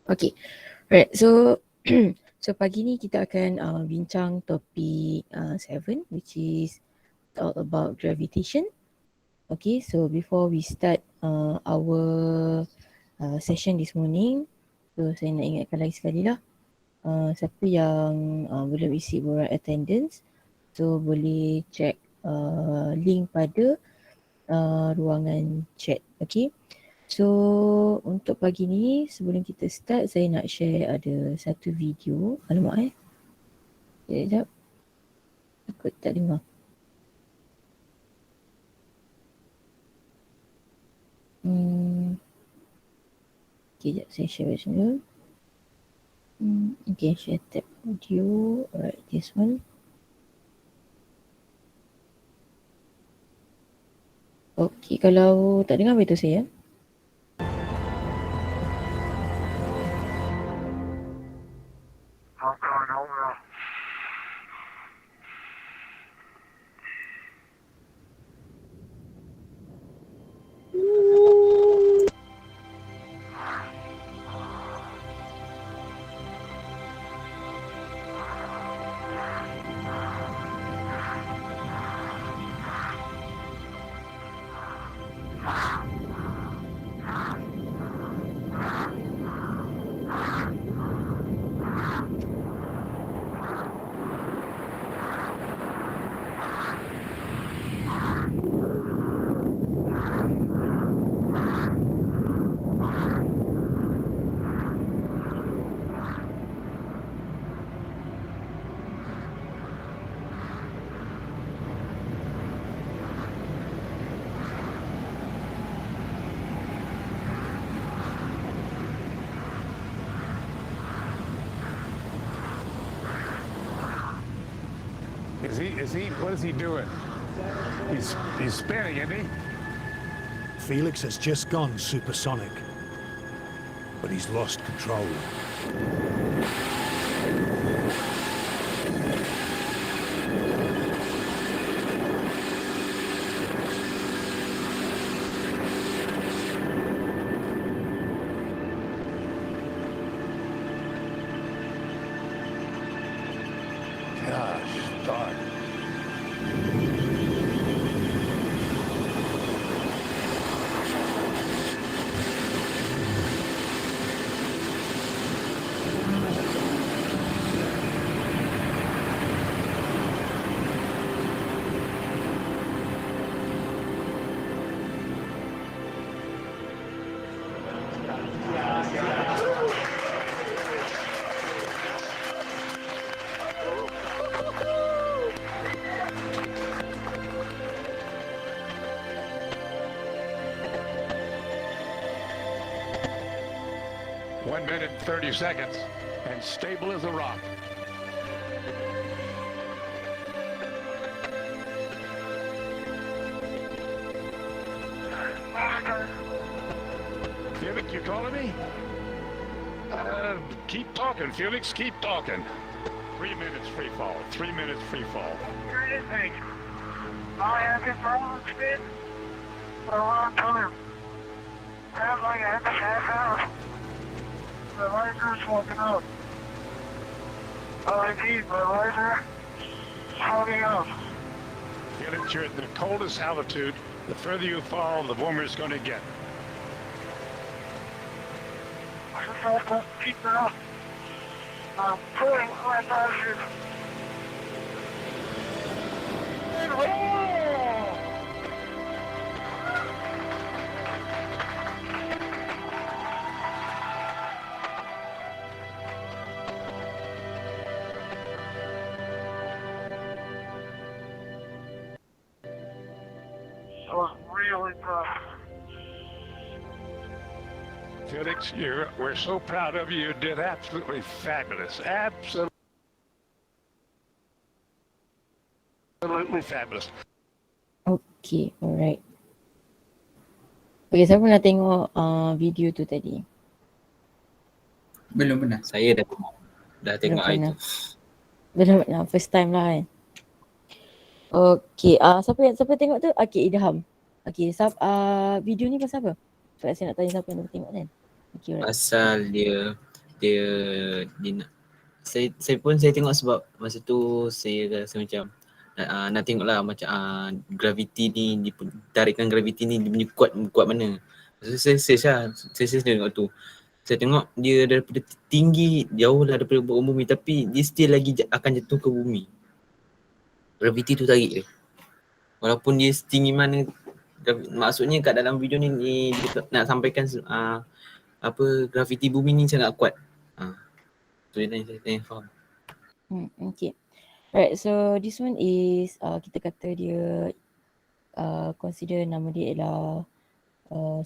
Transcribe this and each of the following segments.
Okay, alright. So so pagi ni kita akan bincang topik 7, which is all about gravitation. Okay, so before we start our session this morning, so saya nak ingatkan lagi sekali lah, siapa yang belum isi borang attendance, so boleh check link pada ruangan chat. Okay, so untuk pagi ni sebelum kita start, saya nak share ada satu video. Alamak sekejap, takut tak dengar. Okay, sekejap saya share macam dulu. Okay, share tab audio. Alright, this one. Okay, kalau tak dengar beritahu saya. What is he doing? He's spinning, isn't he? Felix has just gone supersonic, but he's lost control. Gosh, darn. One minute, 30 seconds, and stable as a rock. Felix, you calling me? Keep talking, Felix, keep talking. 3 minutes free fall, 3 minutes free fall. Anything. I have been wrong spin for a long time. Sounds like I have a half hour. The laser's walking out. I repeat, the laser is holding up. Felix, you're at the coldest altitude. The further you fall, the warmer it's going to get. I just have to keep it up. I'm pulling my laser. It was really tough. Felix, we're so proud of you. You did absolutely fabulous. Absolutely fabulous. Okay, alright. Okay, siapa nak tengok video tu tadi? Belum pernah. Saya dah tengok Belum itu. Belum, first time lah kan. Okay, siapa tengok tu? Okay, Idham. Okay, video ni pasal apa? Sebab saya nak tanya siapa yang tengok kan. Okay, alright. Pasal dia dia nak, saya tengok sebab masa tu saya rasa macam nak tengok lah macam gravity ni, tarikan gravity ni dia punya kuat mana. So saya tengok tu. Saya tengok dia daripada tinggi, jauh lah daripada permukaan bumi, tapi dia still lagi akan jatuh ke bumi. Gravity tu tarik dia. Walaupun dia setinggi mana, maksudnya kat dalam video ni dia nak sampaikan graviti bumi ni sangat kuat. Tu yang saya faham. Okay. Alright, so this one is kita kata dia consider nama dia ialah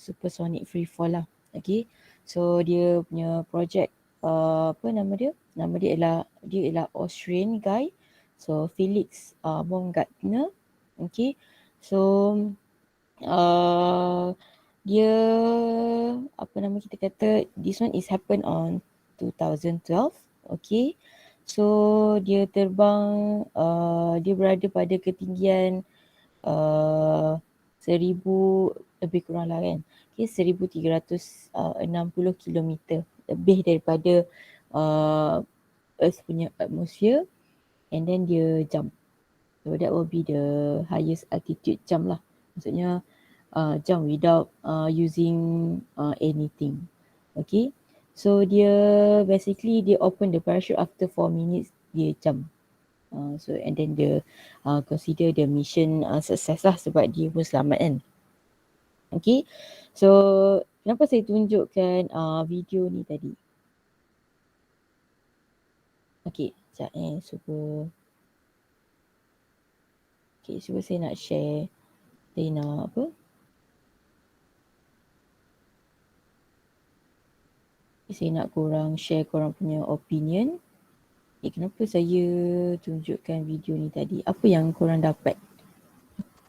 supersonic free fall lah. Okay, so dia punya project apa nama dia? Nama dia ialah Austrian guy. So Felix Baumgartner. Okay, so dia apa nama kita kata, this one is happen on 2012. Okay, so dia terbang, dia berada pada ketinggian 1000 lebih kurang lah kan. Okay, 1360 kilometer, lebih daripada Earth punya atmosphere, and then dia jump. So that will be the highest altitude jump lah. Maksudnya jump without using anything. Okay, so dia basically dia open the parachute after 4 minutes dia jump. So and then dia consider the mission success lah sebab dia pun selamat kan. Okay, so kenapa saya tunjukkan video ni tadi? Okay, sekejap cuba saya nak share. Saya nak apa? Saya nak korang share korang punya opinion. Kenapa saya tunjukkan video ni tadi? Apa yang korang dapat?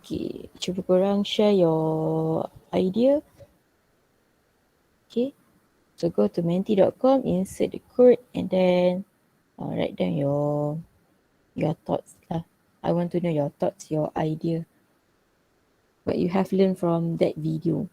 Okay, cuba korang share your idea. Okay, so go to menti.com, insert the code and then write down your thoughts lah. I want to know your thoughts, your idea, what you have learned from that video.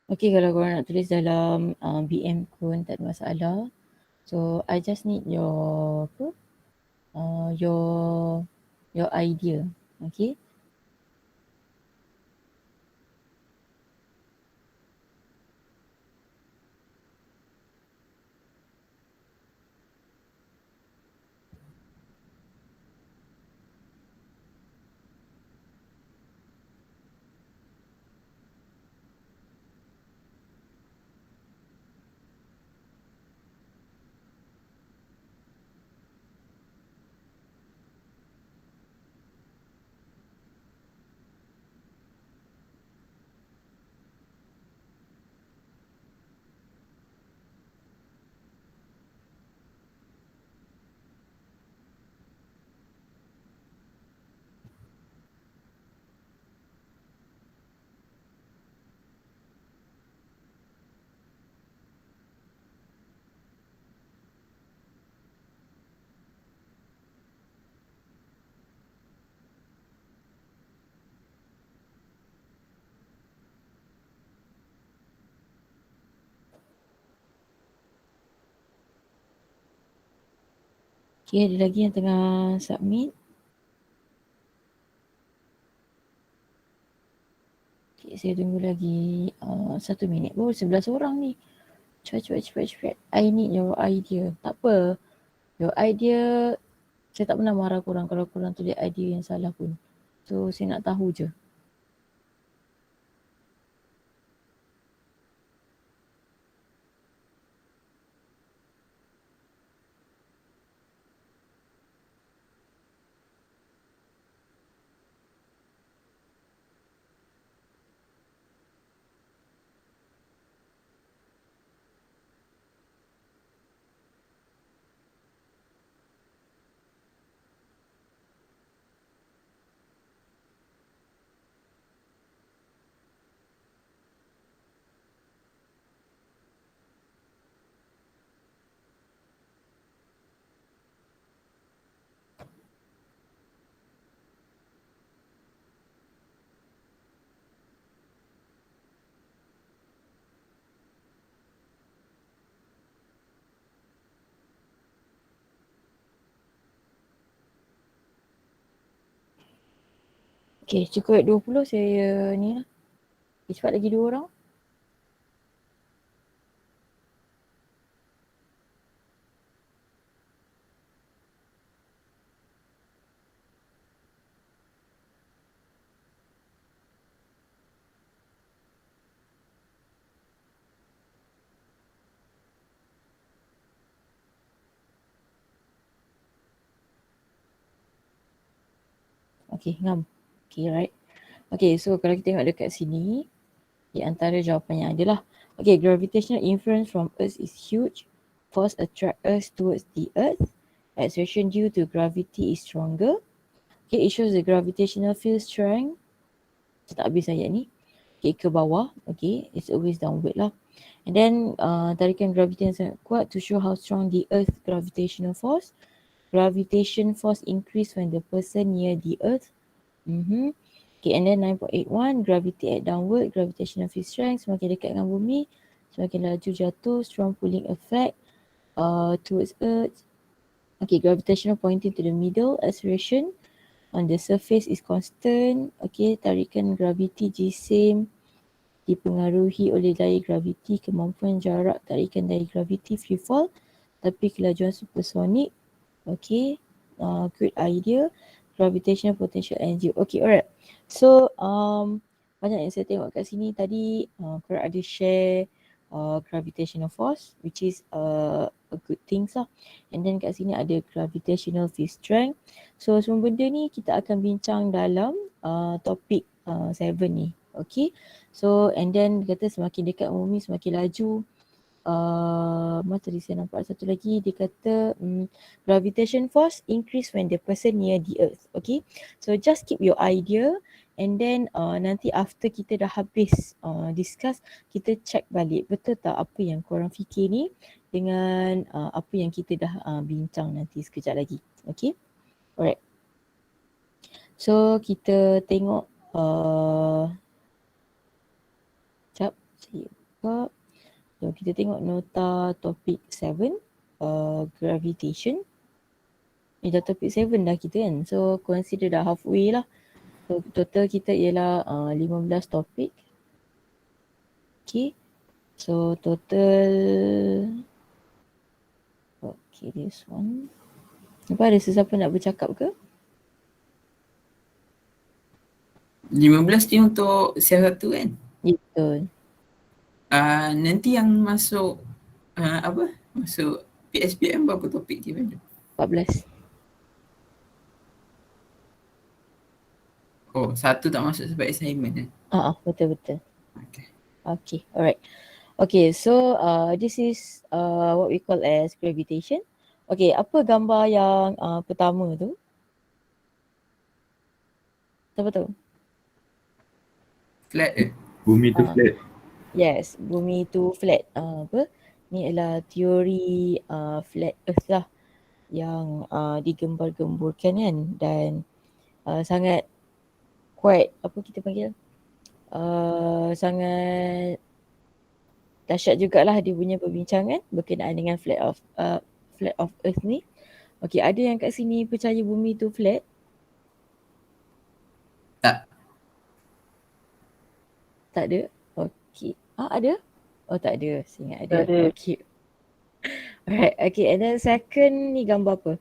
Okay, kalau korang nak tulis dalam BM pun tak ada masalah. So I just need your your idea. Okay. Okay, ada lagi yang tengah submit. Okay, saya tunggu lagi 1 minit. 11 orang ni. Cepat. I need your idea. Tak apa. Your idea, saya tak pernah marah korang kalau korang tulis idea yang salah pun. So, saya nak tahu je. Okay, cukup 20 saya ni lah. Okay, cepat lagi 2 orang. Okay, ngam. Okay, right. Okay, so kalau kita tengok dekat sini, di antara jawapan yang ada lah. Okay, gravitational influence from Earth is huge. Force attract us towards the Earth. Acceleration due to gravity is stronger. Okay, it shows the gravitational field strength. Saya tak habis ayat ni. Okay, ke bawah. Okay, it's always downward lah. And then, tarikan graviti yang sangat kuat to show how strong the Earth gravitational force. Gravitation force increase when the person near the Earth. Okay, and then 9.81, gravity at downward, gravitational field strength, semakin dekat dengan bumi, semakin laju jatuh, strong pulling effect towards Earth. Okay, gravitational pointing to the middle, acceleration on the surface is constant. Okay, tarikan graviti jisim dipengaruhi oleh daya graviti, kemampuan jarak tarikan daya graviti free fall, tapi kelajuan supersonik. Okay, good idea. Gravitational potential energy. Okay, alright. So, banyak yang saya tengok kat sini tadi, korang ada share gravitational force, which is a good thing lah. And then kat sini ada gravitational field strength. So, semua benda ni kita akan bincang dalam topik 7 ni. Okay, so and then kata semakin dekat bumi semakin laju. Tadi saya nampak satu lagi dia kata gravitation force increase when the person near the earth. Okay, so just keep your idea and then nanti after kita dah habis discuss, kita check balik betul tak apa yang korang fikir ni dengan apa yang kita dah bincang nanti sekejap lagi. Okay, alright. So kita tengok sekejap saya buka. So kita tengok nota topik 7, gravitation. Dah topik 7 dah kita kan. So consider dah halfway lah. So total kita ialah 15 topik. Okay. So total, okay this one. Apa ada sesiapa nak bercakap ke? 15 ni untuk siapa tu kan? Ya, betul. Nanti yang masuk masuk PSBM berapa topik dia banyak? 14. Oh, satu tak masuk sebab assignment Betul. Okay. Okay, alright. Okay, so this is what we call as gravitation. Okay, apa gambar yang pertama tu? Siapa tahu? Flat Bumi tu flat. Yes, bumi tu flat. Ni adalah teori flat earth lah yang digembar-gemburkan kan, dan sangat quite apa kita panggil sangat dahsyat jugalah dia punya perbincangan berkenaan dengan flat of earth ni. Okay, ada yang kat sini percaya bumi tu flat? Tak. Tak ada? Okay. Ada? Oh, tak ada. Saya ingat ada. Tak ada. Okay. Alright, okay. And then second ni gambar apa?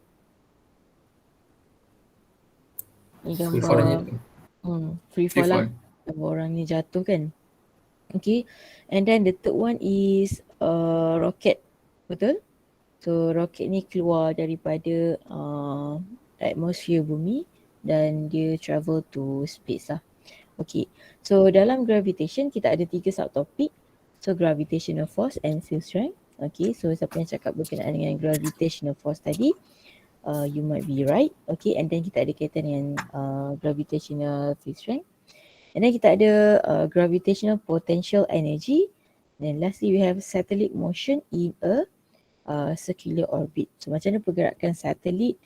Ni Free gambar fall je. free Free fall lah. fall. Gambar orang ni jatuh kan. Okay. And then the third one is rocket. Betul? So roket ni keluar daripada atmosphere bumi dan dia travel to space lah. Okay. So dalam gravitation kita ada 3 subtopik. So gravitational force and field strength. Okay. So siapa yang cakap berkenaan dengan gravitational force tadi, you might be right. Okay. And then kita ada kaitan dengan gravitational field strength. And then kita ada gravitational potential energy. Then lastly we have satellite motion in a circular orbit. So macam mana pergerakan satelit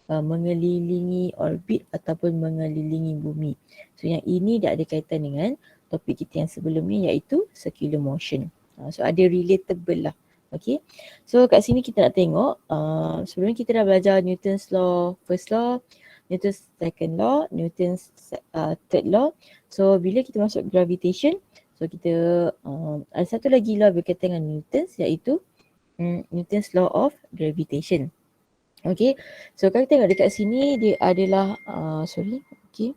mengelilingi orbit ataupun mengelilingi bumi. So yang ini dah ada kaitan dengan topik kita yang sebelum ni iaitu circular motion. So ada relatable lah. Okay. So kat sini kita nak tengok sebelum kita dah belajar Newton's law first law, Newton's second law, Newton's third law. So bila kita masuk gravitation, so kita ada satu lagi law berkaitan dengan Newton's iaitu Newton's law of gravitation. Okay. So kalau kita tengok dekat sini dia adalah okay.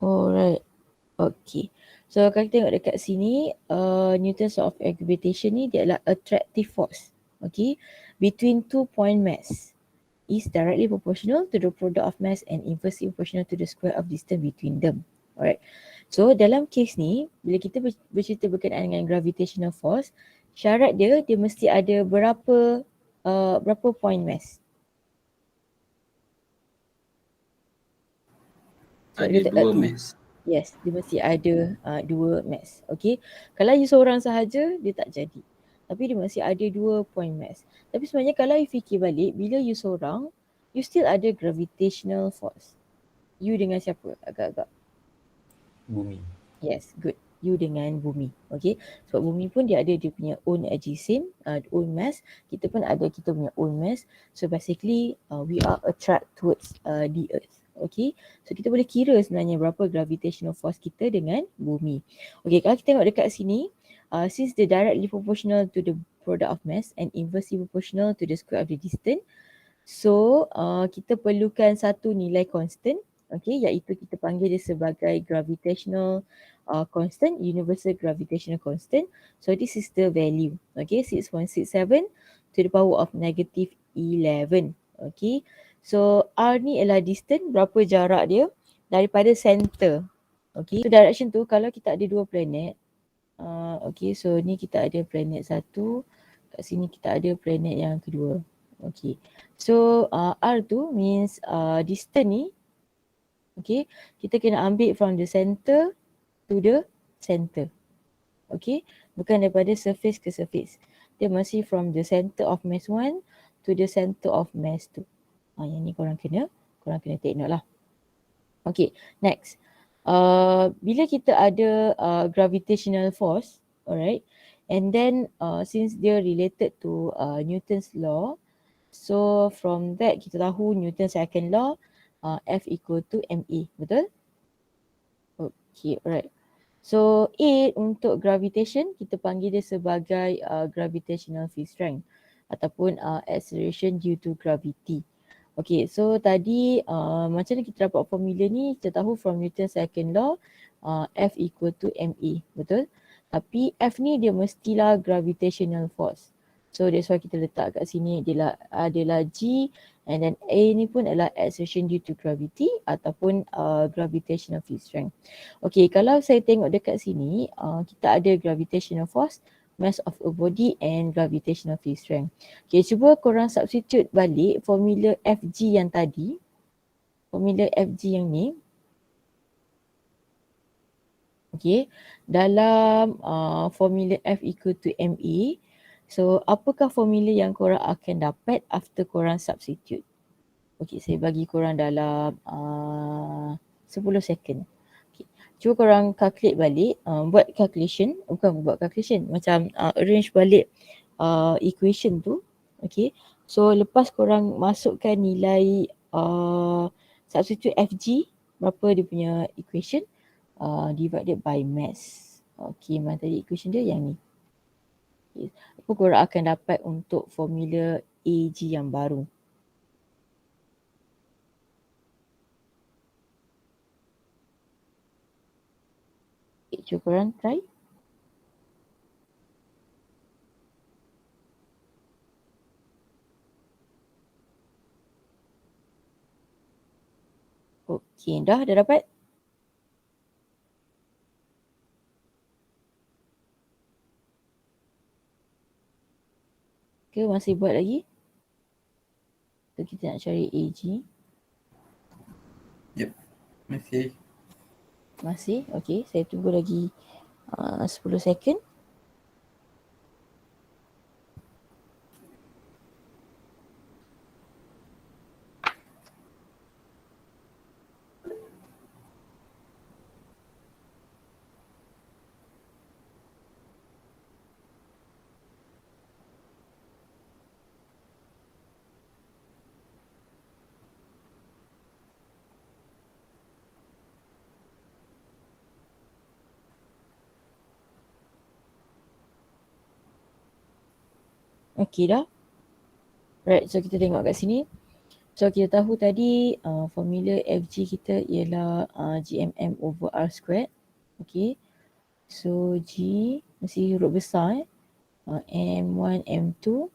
Alright. Okay. So kalau kita tengok dekat sini Newton's law of gravitation ni dia adalah attractive force. Okay. Between 2 point mass is directly proportional to the product of mass and inversely proportional to the square of distance between them. Alright. So dalam kes ni, bila kita bercerita berkenaan dengan gravitational force, syarat dia mesti ada berapa point mass? So, Ada 2 mass. Yes, dia mesti ada 2 mass. Okay. Kalau you seorang sahaja, dia tak jadi. Tapi dia mesti ada 2 point mass. Tapi sebenarnya kalau you fikir balik, bila you seorang, you still ada gravitational force. You dengan siapa? Agak-agak. Bumi. Yes, good. You dengan bumi. Okay. Sebab bumi pun dia ada dia punya own agency, own mass. Kita pun ada kita punya own mass. So basically we are attract towards the earth. Okay. So kita boleh kira sebenarnya berapa gravitational force kita dengan bumi. Okay, kalau kita tengok dekat sini, since the directly proportional to the product of mass and inversely proportional to the square of the distance, so kita perlukan satu nilai constant. Okay, iaitu kita panggil dia sebagai gravitational constant, universal gravitational constant. So this is the value. Okay, 6.67 to the power of negative 11. Okay, so R ni adalah distance, berapa jarak dia daripada center. Okay, so direction tu kalau kita ada 2 planet. Okay, so ni kita ada planet 1, kat sini kita ada planet yang kedua. Okay, so R tu means distance ni. Okay, kita kena ambil from the center to the center. Okay, bukan daripada surface ke surface. Dia masih from the center of mass 1 to the center of mass 2. Yang ni korang kena take note lah. Okay, next. Bila kita ada gravitational force, alright, and then since dia related to Newton's law, so from that kita tahu Newton's second law, F equal to ma, betul? Okay, alright. So A untuk gravitation kita panggil dia sebagai gravitational field strength ataupun acceleration due to gravity. Okay, so tadi macam mana kita dapat formula ni? Kita tahu from Newton's second law, F equal to ma, betul? Tapi F ni dia mestilah gravitational force. So that's why kita letak kat sini adalah G, and then A ni pun adalah acceleration due to gravity ataupun gravitational field strength. Okay, kalau saya tengok dekat sini, kita ada gravitational force, mass of a body and gravitational field strength. Okay, cuba korang substitute balik formula Fg yang tadi. Formula Fg yang ni. Okay, dalam formula F equal to ma. So, apakah formula yang korang akan dapat after korang substitute? Okay, saya bagi korang dalam 10 second. Okay. Cuba korang calculate balik, buat calculation, bukan buat calculation, macam arrange balik equation tu. Okay. So lepas korang masukkan nilai substitute FG, berapa dia punya equation, divided by mass. Okay, mana tadi equation dia yang ni. Okay. Apa korang akan dapat untuk formula AG yang baru. Okay, cuba korang try. Okay, dah dapat? Ke masih buat lagi? So kita nak cari AG. Masih. Masih? Okay, saya tunggu lagi 10 second. Okay dah. Right, so kita tengok kat sini. So kita tahu tadi formula FG kita ialah GMM over R squared. Okay. So G mesti huruf besar M1, M2.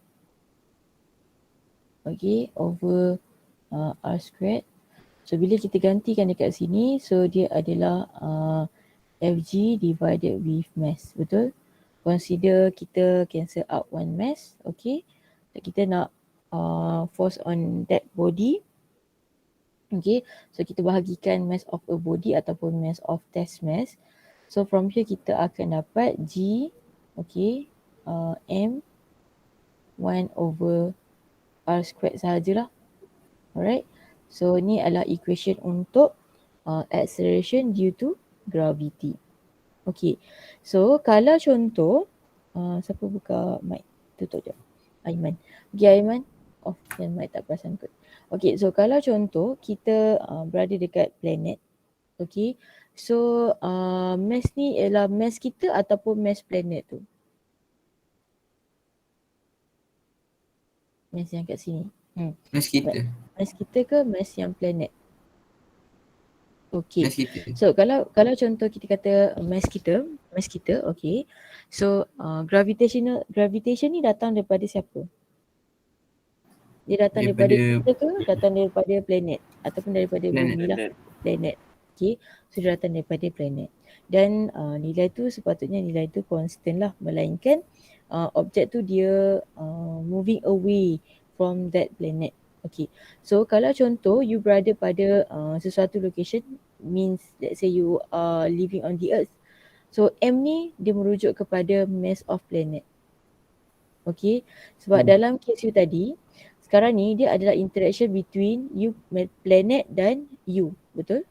Okay, over R squared. So bila kita gantikan dekat sini, so dia adalah FG divided with mass. Betul? Consider kita cancel out one mass. Okay. Kita nak force on that body. Okay. So kita bahagikan mass of a body ataupun mass of test mass. So from here kita akan dapat G, okay, M 1 over R squared sahajalah. Alright. So ni adalah equation untuk acceleration due to gravity. Okay. So kalau contoh, siapa buka mic? Tutup je. Aiman. Okay Aiman. Off dan mic tak perasan kot. Okay. So kalau contoh kita berada dekat planet. Okay. So mass ni ialah mass kita ataupun mass planet tu? Mass yang kat sini. Mas kita. Mass kita ke mass yang planet? Okay. Mas kita. So kalau contoh kita kata mass kita, okay. So gravitation ni datang daripada siapa? Dia datang daripada kita ke datang daripada planet ataupun daripada bumi lah? Planet. Okay. So dia datang daripada planet. Dan nilai tu sepatutnya nilai tu constant lah, melainkan objek tu dia moving away from that planet. Okay. So kalau contoh you berada pada sesuatu location, means let's say you are living on the earth. So M ni dia merujuk kepada mass of planet. Okay. Sebab dalam case you tadi, sekarang ni dia adalah interaction between you planet dan you. Betul?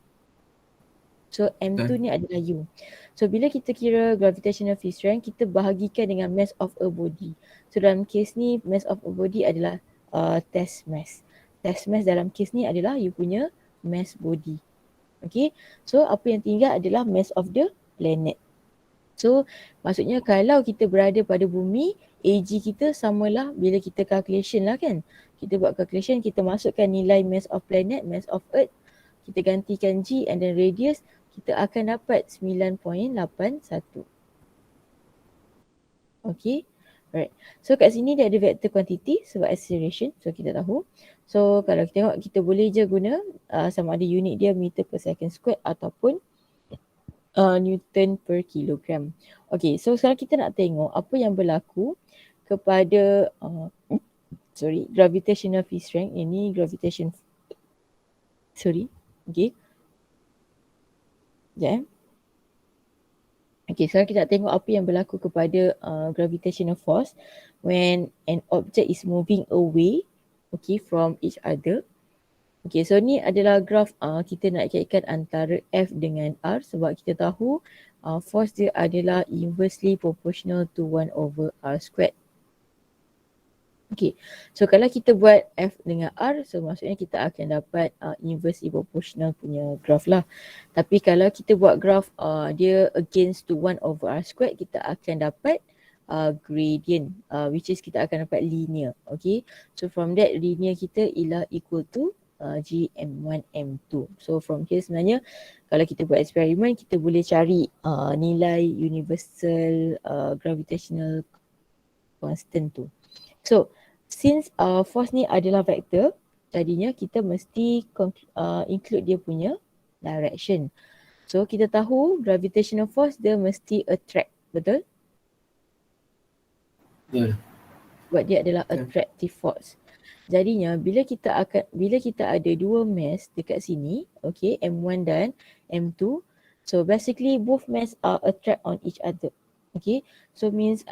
So M2 ni adalah U. So bila kita kira gravitational field strength, kita bahagikan dengan mass of a body. So dalam case ni mass of a body adalah test mass. Test mass dalam case ni adalah you punya mass body. Okay. So apa yang tinggal adalah mass of the planet. So maksudnya kalau kita berada pada bumi, AG kita samalah bila kita calculation lah kan. Kita buat calculation, kita masukkan nilai mass of planet, mass of earth. Kita gantikan G and then radius, kita akan dapat 9.81. Okay. Alright. So kat sini dia ada vector quantity sebab acceleration. So kita tahu. So kalau kita tengok, kita boleh je guna sama ada unit dia meter per second squared ataupun Newton per kilogram. Okay. So sekarang kita nak tengok apa yang berlaku kepada gravitational field strength. Ini gravitation. Okay. Sekejap. Okay, sekarang kita nak tengok apa yang berlaku kepada gravitational force when an object is moving away, okay, from each other. Okay, so ni adalah graf kita nak kaitkan antara F dengan R sebab kita tahu force dia adalah inversely proportional to 1 over R squared. Okay, so kalau kita buat F dengan R, so maksudnya kita akan dapat inversely proportional punya graph lah. Tapi kalau kita buat graph dia against to 1 over R squared, kita akan dapat gradient, which is kita akan dapat linear. Okay, so from that linear kita ialah equal to GM1 M2. So from here sebenarnya kalau kita buat eksperimen, kita boleh cari nilai universal gravitational constant tu. So since force ni adalah vector, jadinya kita mesti include dia punya direction. So kita tahu gravitational force dia mesti attract, betul? Betul. Sebab dia adalah attractive force. Jadinya bila kita ada dua mass dekat sini, okay, M1 dan M2, so basically both mass are attract on each other. Okay, so means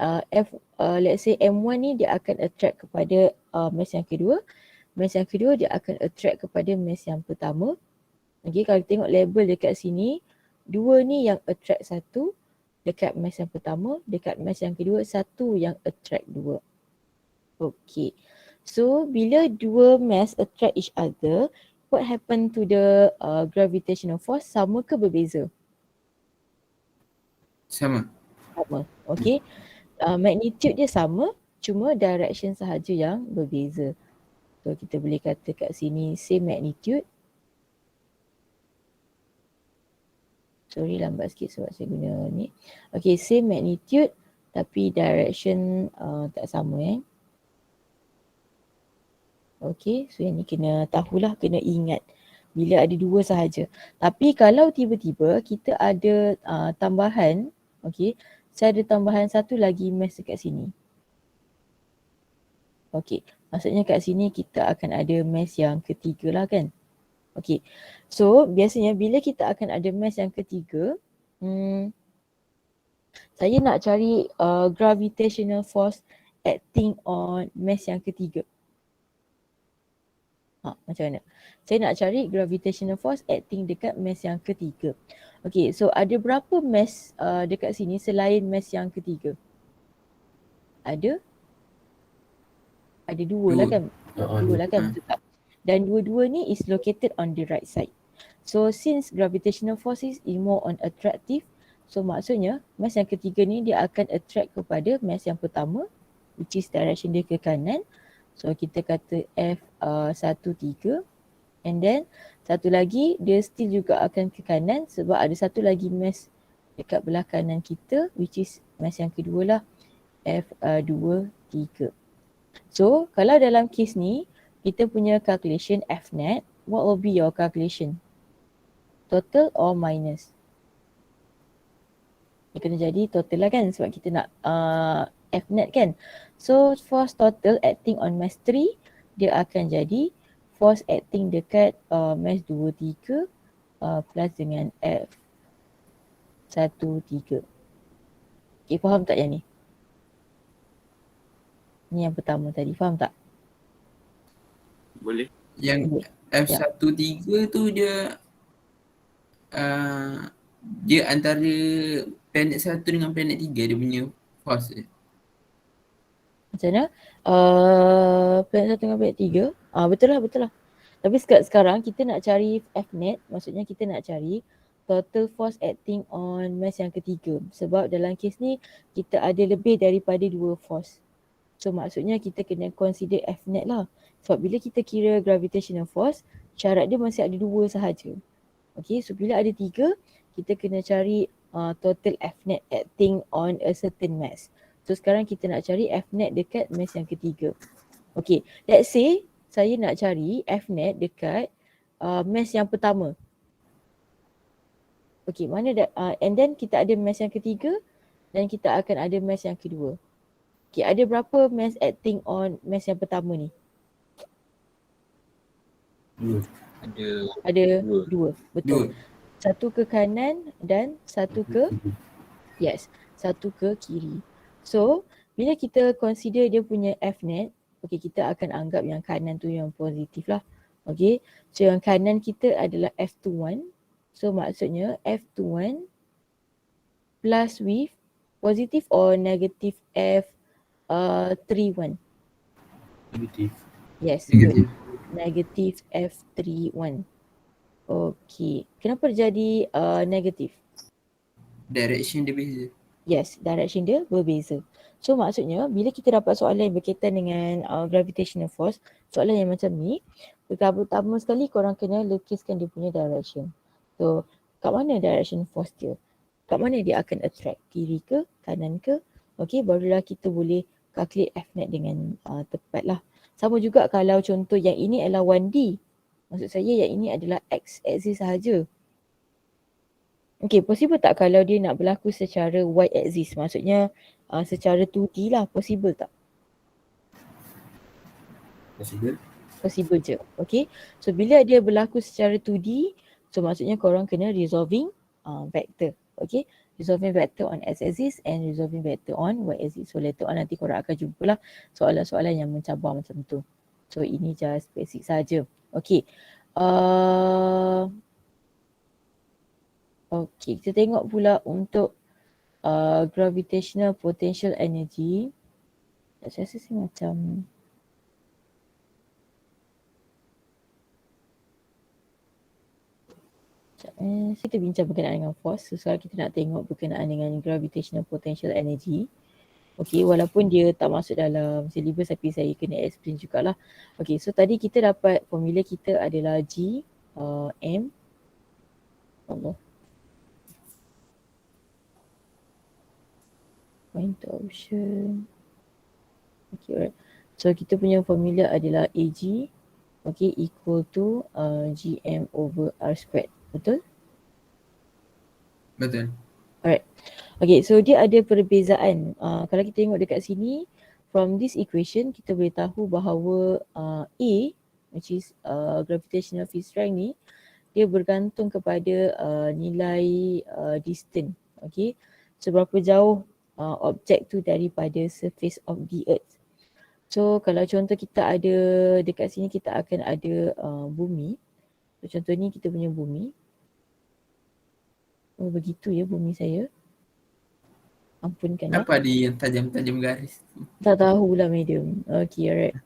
let's say M1 ni dia akan attract kepada mass yang kedua. Mass yang kedua dia akan attract kepada mass yang pertama. Okay, kalau tengok label dekat sini, dua ni yang attract satu dekat mass yang pertama, dekat mass yang kedua satu yang attract dua. Okay, so bila dua mass attract each other, what happen to the gravitational force? Sama ke berbeza? Sama. Sama. Okay. Magnitude dia sama, cuma direction sahaja yang berbeza. So kita boleh kata kat sini same magnitude. Sorry lambat sikit sebab saya guna ni. Okay, same magnitude tapi direction tak sama . Okay, so yang ni kena tahulah, kena ingat bila ada dua sahaja. Tapi kalau tiba-tiba kita ada tambahan, okay, saya ada tambahan satu lagi mass dekat sini. Okay, maksudnya kat sini kita akan ada mass yang ketiga lah kan. Okay, so biasanya bila kita akan ada mass yang ketiga, saya nak cari gravitational force acting on mass yang ketiga. Macam mana? Saya nak cari gravitational force acting dekat mass yang ketiga. Okay, so ada berapa mass dekat sini selain mass yang ketiga? Ada dua lah kan? Dua lah kan? Betul tak? Dan dua-dua ni is located on the right side. So since gravitational force is more on attractive, so maksudnya mass yang ketiga ni dia akan attract kepada mass yang pertama, which is direction dia ke kanan. So kita kata F13, and then satu lagi dia still juga akan ke kanan sebab ada satu lagi mass dekat belah kanan kita, which is mass yang kedua lah, F23. So kalau dalam kes ni kita punya calculation Fnet, what will be your calculation? Total or minus? Dia kena jadi total lah kan sebab kita nak Fnet kan. So force total acting on mass 3 dia akan jadi force acting dekat mass 23 plus dengan F13. Okay, faham tak yang ni? Ni yang pertama tadi, faham tak? Boleh. Yang F13 tu dia dia antara planet 1 dengan planet 3 dia punya force dia. Macam mana? Planet 1 dengan planet 3? Betul lah. Tapi sekarang kita nak cari Fnet, maksudnya kita nak cari total force acting on mass yang ketiga. Sebab dalam kes ni kita ada lebih daripada dua force. So maksudnya kita kena consider Fnet lah. Sebab bila kita kira gravitational force, syarat dia masih ada dua sahaja. Okay, so bila ada tiga, kita kena cari total Fnet acting on a certain mass. So sekarang kita nak cari Fnet dekat mass yang ketiga. Okay, let's say saya nak cari Fnet dekat mass yang pertama. Okay, mana and then kita ada mass yang ketiga dan kita akan ada mass yang kedua. Okay, ada berapa mass acting on mass yang pertama ni? Ada dua. Betul. Satu ke kanan dan satu ke satu ke kiri. So, bila kita consider dia punya Fnet, okay, kita akan anggap yang kanan tu yang positif lah. Okay, so yang kanan kita adalah F21. So maksudnya F21 plus with positive or negative F31. Negatif. Yes, good. Negatif. Negative F31. Okay. Kenapa jadi negatif? Direction dia beza. Yes, direction dia berbeza. So maksudnya bila kita dapat soalan yang berkaitan dengan gravitational force, soalan yang macam ni, pertama sekali korang kena lukiskan dia punya direction. So kat mana direction force dia? Kat mana dia akan attract? Kiri ke? Kanan ke? Okay, barulah kita boleh calculate F-net dengan tepat lah. Sama juga kalau contoh yang ini adalah 1D. Maksud saya yang ini adalah X axis sahaja. Okay, possible tak kalau dia nak berlaku secara y axis? Maksudnya secara 2D lah, possible tak? Possible. Possible je. Okay, so bila dia berlaku secara 2D, so maksudnya korang kena resolving vector. Okay, resolving vector on x axis and resolving vector on y axis. So later on nanti korang akan jumpalah soalan-soalan yang mencabar macam tu. So ini just basic saja. Okay. Okay, kita tengok pula untuk gravitational potential energy. Saya rasa sih macam kita bincang berkenaan dengan force. So sekarang kita nak tengok berkenaan dengan gravitational potential energy. Okay, walaupun dia tak masuk dalam syllabus tapi saya kena explain jugalah. Okay, so tadi kita dapat formula kita adalah G M Allah point to option. Okay, alright. So kita punya formula adalah AG okay, equal to GM over R squared. Betul? Betul. Alright. Okay, so dia ada perbezaan. Kalau kita tengok dekat sini, from this equation, kita boleh tahu bahawa A, which is gravitational field strength ni, dia bergantung kepada nilai distance. Okay, seberapa jauh objek tu daripada surface of the earth. So kalau contoh kita ada dekat sini kita akan ada bumi. So contoh ni kita punya bumi. Oh begitu ya bumi saya. Ampunkan Kenapa ada yang tajam-tajam garis? Tak tahulah madam. Okay, alright.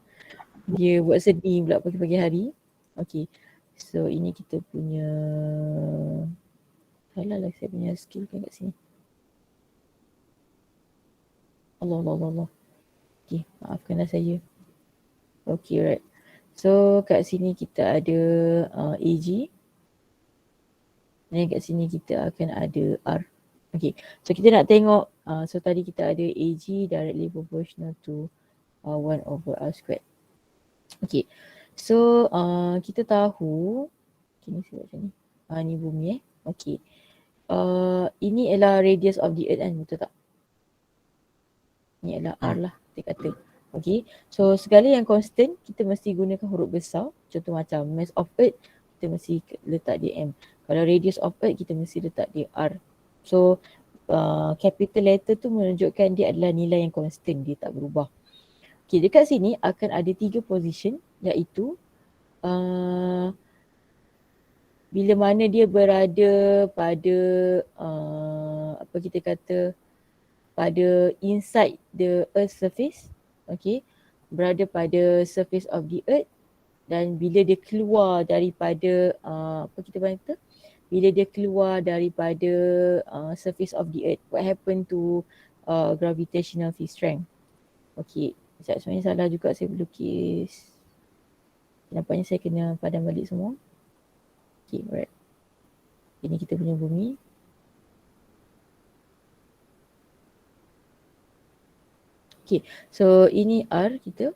Dia buat sedih pula pagi-pagi hari. Okay. So ini kita punya Alah saya punya skill kan kat sini. Allah. Okay, maafkanlah saya. Okay, right. So kat sini kita ada AG. Dan kat sini kita akan ada R. Okay, so kita nak tengok. So tadi kita ada AG directly proportional to 1 over R squared. Okay, so kita tahu. Okay, ni saya buat macam ni. Ni bumi Okay. Ini adalah radius of the earth kan, betul tak? Ni adalah R lah kita kata. Okay, so segala yang constant kita mesti gunakan huruf besar. Contoh macam mass of earth kita mesti letak di M. Kalau radius of earth kita mesti letak di R. So capital letter tu menunjukkan dia adalah nilai yang constant, dia tak berubah. Okay, dekat sini akan ada 3 position iaitu bila mana dia berada pada apa kita kata pada inside the earth surface, okay, berada pada surface of the earth, dan bila dia keluar daripada apa kita kata, bila dia keluar daripada surface of the earth, what happen to gravitational field strength. Okay, sebenarnya salah juga saya lukis. Nampaknya saya kena padam balik semua. Okay, right. Ini kita punya bumi. Okay, so ini R kita.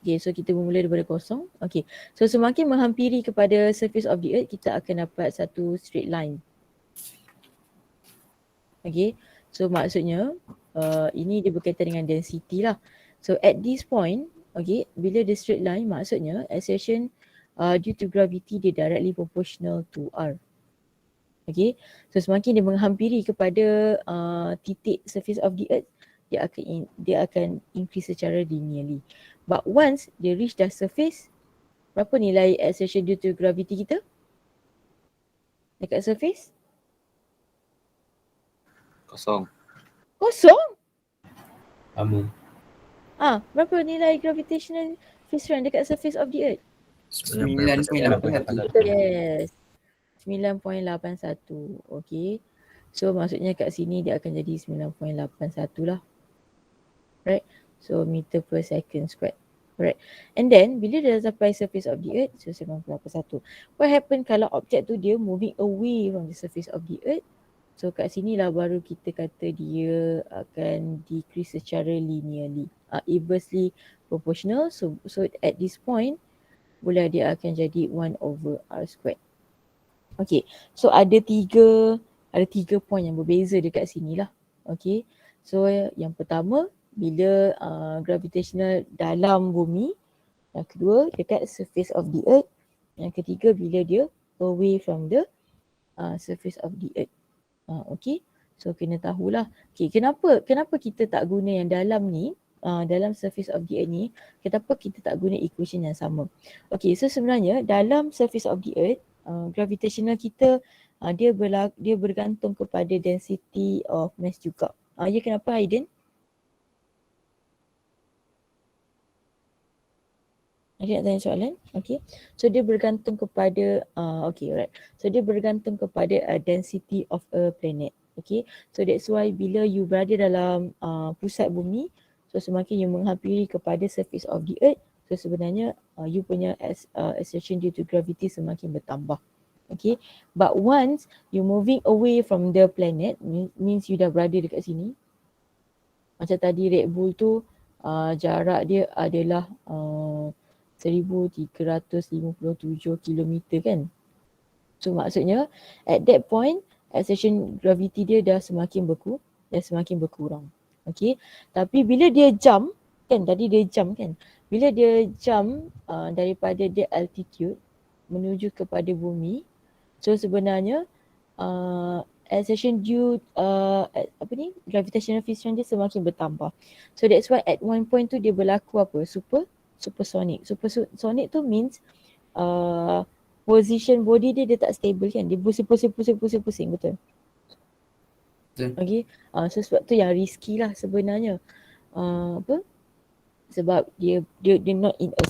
Okay, so kita bermula daripada kosong. Okay, so semakin menghampiri kepada surface of the earth, kita akan dapat satu straight line. Okay, so maksudnya ini dia berkaitan dengan density lah. So at this point, okay, bila the straight line, maksudnya acceleration due to gravity dia directly proportional to R. Okay, so semakin dia menghampiri kepada titik surface of the earth, dia akan increase secara linearly. But once dia reach the surface, berapa nilai acceleration due to gravity kita? Dekat surface? Kosong. Kosong? Lama. Berapa nilai gravitational field strength dekat surface of the earth? 9.81. Yes. 9.81. Okay. So maksudnya kat sini dia akan jadi 9.81 lah. Right. So meter per second squared. Right. And then bila dia dah sampai surface of the earth, so 9.81. What happen kalau objek tu dia moving away from the surface of the earth? So kat sini lah baru kita kata dia akan decrease secara linearly. Inversely proportional. So at this point, bola dia akan jadi 1 over r squared. Okay, so ada tiga point yang berbeza dekat sini lah. Okay, so yang pertama bila gravitational dalam bumi, yang kedua dekat surface of the earth, yang ketiga bila dia away from the surface of the earth. Okay, so kena tahulah. Okay, kenapa kita tak guna yang dalam ni, dalam surface of the earth ni, kenapa kita tak guna equation yang sama? Okay, so sebenarnya dalam surface of the earth, gravitational kita dia bergantung kepada density of mass juga. Ya, kenapa Aiden? Ada nak tanya soalan? Okay. So dia bergantung kepada okay, alright. So dia bergantung kepada density of a planet. Okay. So that's why bila you berada dalam pusat bumi, so semakin you menghampiri kepada surface of the earth, so sebenarnya you punya acceleration due to gravity semakin bertambah. Okay. But once you moving away from the planet, means you dah berada dekat sini. Macam tadi Red Bull tu jarak dia adalah 1357 kilometer kan. So maksudnya at that point acceleration gravity dia dah semakin berkurang. Okay. Tapi bila dia jump kan, tadi dia jump kan. Bila dia jump daripada the altitude menuju kepada bumi, so sebenarnya acceleration due gravitational field strength dia semakin bertambah. So that's why at one point tu dia berlaku apa? Supersonic. Supersonic tu means position body dia tak stable kan. Dia pusing, betul? Betul. Okay. So sebab tu yang risky lah sebenarnya. Sebab dia not in a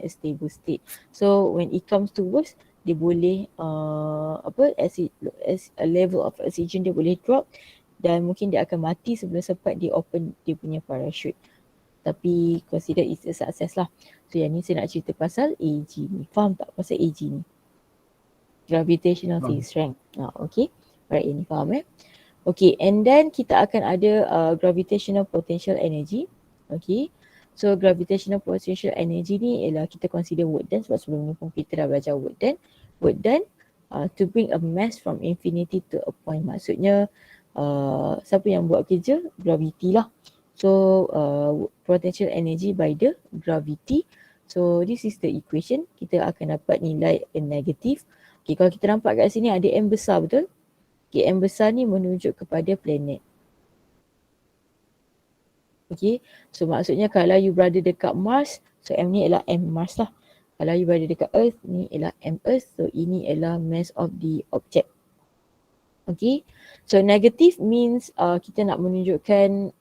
stable state. So when it comes to worst, dia boleh as a level of oxygen dia boleh drop dan mungkin dia akan mati sebelum sempat dia open dia punya parachute. Tapi consider it's a success lah. So yang ni saya nak cerita pasal AG ni. Faham tak pasal AG ni? Gravitational field strength. Okay. Alright, ini faham Okay, and then kita akan ada gravitational potential energy. Okay. So gravitational potential energy ni ialah kita consider work done, sebab sebelum ni pun kita dah belajar work done. Work done to bring a mass from infinity to a point. Maksudnya siapa yang buat kerja? Gravity lah. So potential energy by the gravity. So this is the equation. Kita akan dapat nilai negatif. Okay, kalau kita nampak kat sini ada M besar, betul? Okay, M besar ni menunjuk kepada planet. Okay, so maksudnya kalau you berada dekat Mars, so M ni ialah M Mars lah. Kalau you berada dekat Earth, ni ialah M Earth. So ini ialah mass of the object. Okay, so negative means kita nak menunjukkan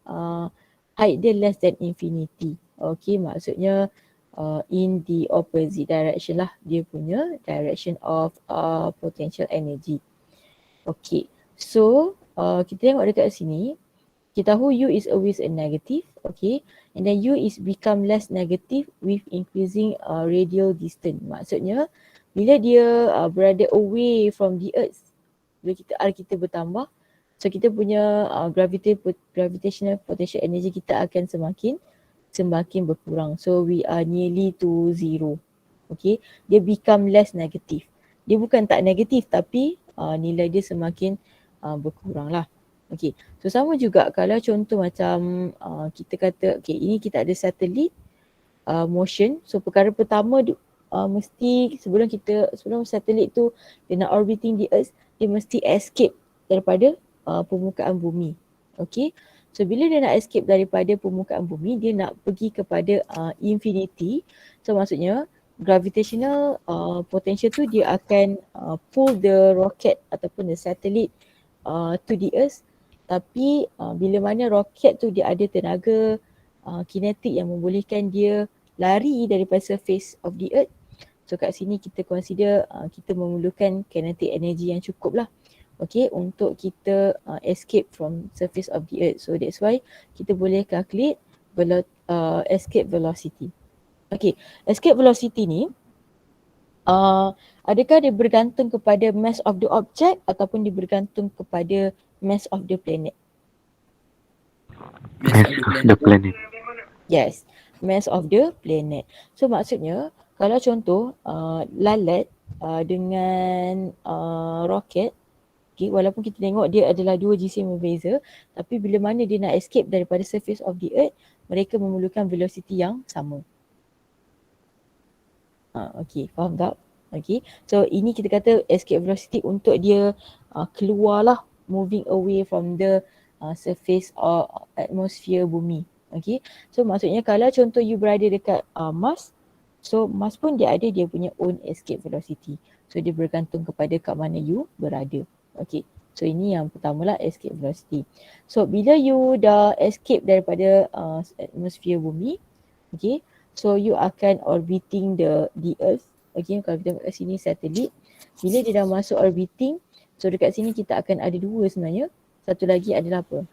height dia less than infinity. Okay, maksudnya in the opposite direction lah dia punya direction of potential energy. Okay, so kita tengok dekat sini, kita tahu U is always a negative, okay, and then U is become less negative with increasing radial distance. Maksudnya bila dia berada away from the earth, bila kita bertambah, so kita punya gravitational potential energy kita akan semakin berkurang. So we are nearly to zero. Okay, dia become less negative. Dia bukan tak negatif tapi nilai dia semakin berkurang lah. Okay, so sama juga kalau contoh macam kita kata, okay, ini kita ada satelit motion. So perkara pertama mesti sebelum satelit tu dia nak orbiting the earth, dia mesti escape daripada permukaan bumi. Okay, so bila dia nak escape daripada permukaan bumi, dia nak pergi kepada infinity. So maksudnya gravitational potential tu dia akan pull the rocket ataupun the satellite to the earth. Tapi bila mana roket tu dia ada tenaga kinetik yang membolehkan dia lari daripada surface of the earth. So kat sini kita consider kita memerlukan kinetic energy yang cukup lah. Okay, untuk kita escape from surface of the earth. So that's why kita boleh calculate escape velocity. Okay, escape velocity ni adakah dia bergantung kepada mass of the object ataupun dia bergantung kepada mass of the planet? Mass of the planet. Yes, mass of the planet. So maksudnya kalau contoh lalat dengan roket, okay, walaupun kita tengok dia adalah dua jisim yang berbeza, tapi bila mana dia nak escape daripada surface of the earth, mereka memerlukan velocity yang sama. Okay, faham tak? Okay, so ini kita kata escape velocity untuk dia keluarlah, moving away from the surface or atmosphere bumi. Okay, so maksudnya kalau contoh you berada dekat Mars, so Mars pun dia ada dia punya own escape velocity. So dia bergantung kepada kat mana you berada. Okay, so ini yang pertama lah, escape velocity. So bila you dah escape daripada atmosphere bumi, okay, so you akan orbiting the earth. Okay, kalau kita tengok kat sini satelit, bila dia dah masuk orbiting, so dekat sini kita akan ada dua sebenarnya. Satu lagi adalah apa?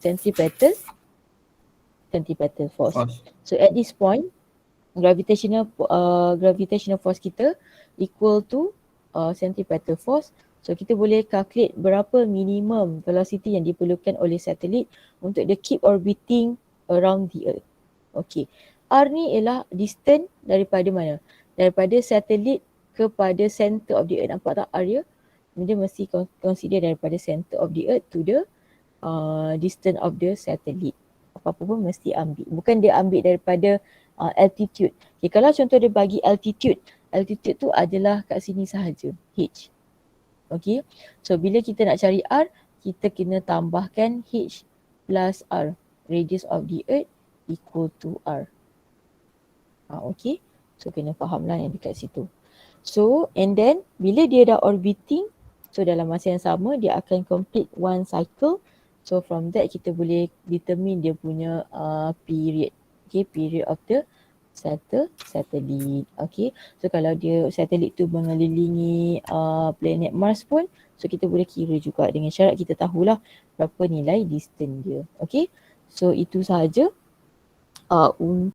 Centripetal force. So at this point, gravitational force kita equal to centripetal force. So kita boleh calculate berapa minimum velocity yang diperlukan oleh satelit untuk dia keep orbiting around the earth. Okay, R ni ialah distance daripada mana? Daripada satelit kepada center of the earth. Nampak tak R dia? Dia mesti consider daripada center of the earth to the distance of the satellite. Apa-apa pun mesti ambil. Bukan dia ambil daripada altitude. Okay, kalau contoh dia bagi altitude tu adalah kat sini sahaja, H. Okay, so bila kita nak cari R, kita kena tambahkan H plus R. Radius of the earth equal to R. Okay, so kena faham lah yang dekat situ. So and then bila dia dah orbiting, so dalam masa yang sama dia akan complete one cycle. So from that kita boleh determine dia punya period. Okay, period of the satellite. Okay, so kalau dia satelit tu mengelilingi planet Mars pun, so kita boleh kira juga dengan syarat kita tahulah berapa nilai distance dia. Okay, so itu sahaja untuk